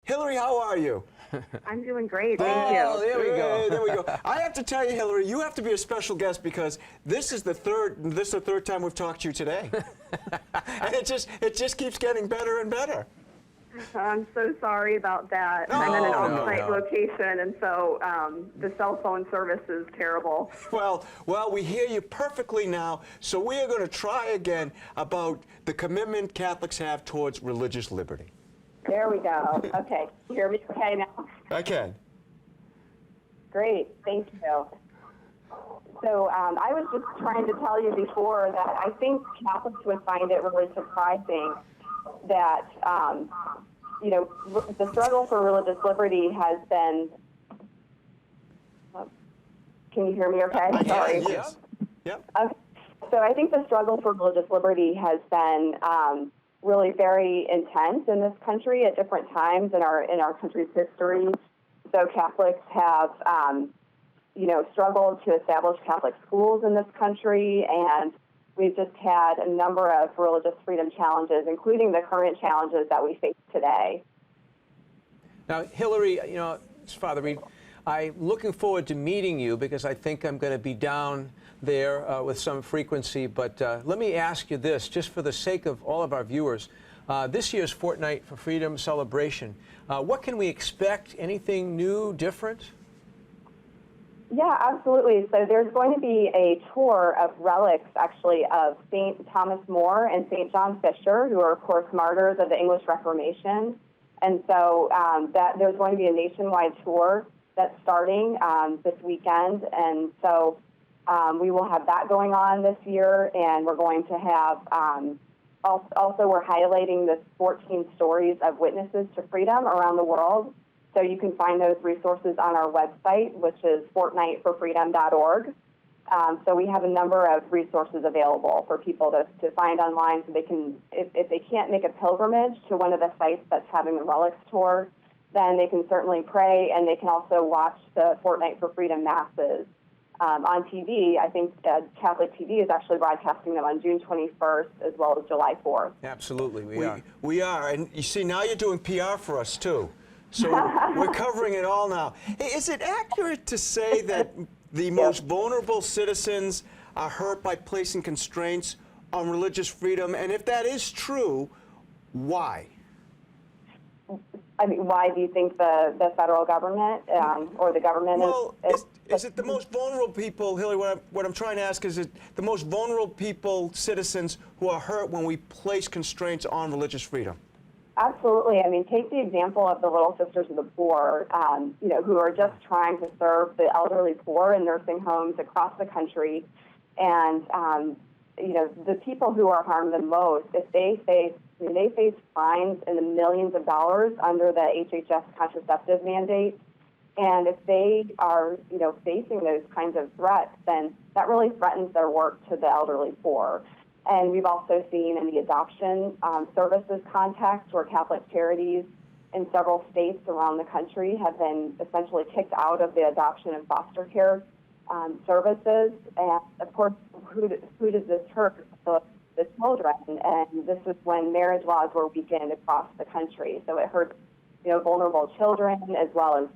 Hillary, how are you? I'm doing great, thank you. Oh, there we go. There we go. I have to tell you, Hillary, you have to be a special guest because this is the third time we've talked to you today, and it just keeps getting better and better. I'm so sorry about that. No, I'm in an no, off-site no. location, and so the cell phone service is terrible. Well, we hear you perfectly now, so we are going to try again about the commitment Catholics have towards religious liberty. There we go. Okay, you hear me okay now? I can. Great, thank you. So I was just trying to tell you before that I think Catholics would find it really surprising that, the struggle for religious liberty has been, can you hear me okay? I Sorry. can, yes. Yep. Okay. So I think the struggle for religious liberty has been really very intense in this country at different times in our country's history. So Catholics have, struggled to establish Catholic schools in this country, and we've just had a number of religious freedom challenges, including the current challenges that we face today. Now, Hillary, Father Reed, I'm looking forward to meeting you because I think I'm going to be down there with some frequency. But let me ask you this, just for the sake of all of our viewers. This year's Fortnight for Freedom celebration, what can we expect? Anything new, different? Yeah, absolutely. So there's going to be a tour of relics, actually, of St. Thomas More and St. John Fisher, who are, of course, martyrs of the English Reformation. And so there's going to be a nationwide tour that's starting this weekend. And so we will have that going on this year, and we're going to have also we're highlighting the 14 stories of witnesses to freedom around the world. So you can find those resources on our website, which is fortnightforfreedom.org. So we have a number of resources available for people to find online, so they can, if they can't make a pilgrimage to one of the sites that's having the relics tour, then they can certainly pray, and they can also watch the Fortnight for Freedom masses on TV. I think Catholic TV is actually broadcasting them on June 21st as well as July 4th. Absolutely, we are. We are, and you see, now you're doing PR for us, too. So we're covering it all now. Hey, is it accurate to say that the most vulnerable citizens are hurt by placing constraints on religious freedom? And if that is true, why? I mean, why do you think the federal government or the government is it the most vulnerable people, Hillary? What I'm trying to ask is it the most vulnerable people, citizens, who are hurt when we place constraints on religious freedom? Absolutely. I mean, take the example of the Little Sisters of the Poor, who are just trying to serve the elderly poor in nursing homes across the country. And, the people who are harmed the most, if they face fines in the millions of dollars under the HHS contraceptive mandate. And if they are, facing those kinds of threats, then that really threatens their work to the elderly poor. And we've also seen in the adoption services context where Catholic charities in several states around the country have been essentially kicked out of the adoption and foster care services. And of course, who does this hurt? The children. And this is when marriage laws were weakened across the country. So it hurts, vulnerable children as well as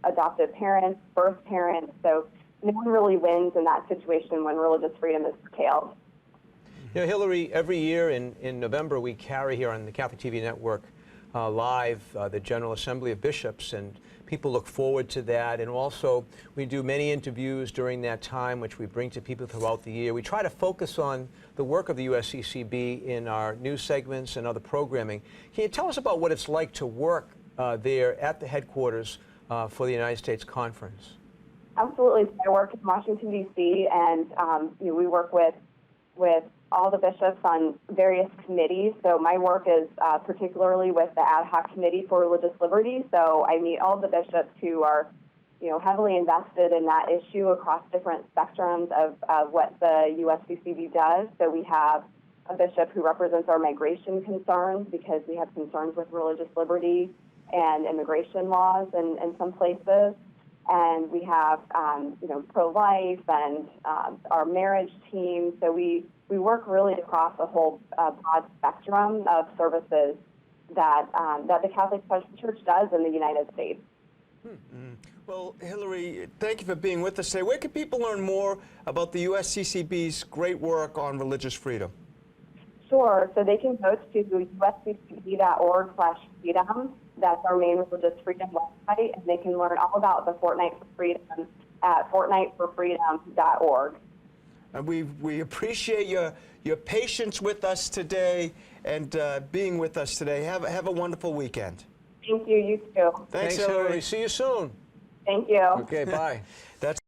adoptive parents, birth parents. So no one really wins in that situation when religious freedom is curtailed. Hillary, every year in November, we carry here on the Catholic TV network live the General Assembly of Bishops, and people look forward to that. And also, we do many interviews during that time, which we bring to people throughout the year. We try to focus on the work of the USCCB in our news segments and other programming. Can you tell us about what it's like to work there at the headquarters for the United States Conference? Absolutely. I work in Washington, D.C., and we work with all the bishops on various committees. So my work is particularly with the Ad Hoc Committee for Religious Liberty. So I meet all the bishops who are, heavily invested in that issue across different spectrums of what the USCCB does. So we have a bishop who represents our migration concerns because we have concerns with religious liberty and immigration laws in some places. And we have, pro-life and our marriage team. So we work really across a whole broad spectrum of services that the Catholic Church does in the United States. Well, Hillary, thank you for being with us today. Where can people learn more about the USCCB's great work on religious freedom? Sure. So they can go to usccb.org/freedom. That's our main religious freedom website, and they can learn all about the Fortnight for Freedom at fortnightforfreedom.org. And we appreciate your patience with us today and being with us today. Have a wonderful weekend. Thank you. You too. Thanks, Hillary. Hillary. See you soon. Thank you. Okay, bye. That's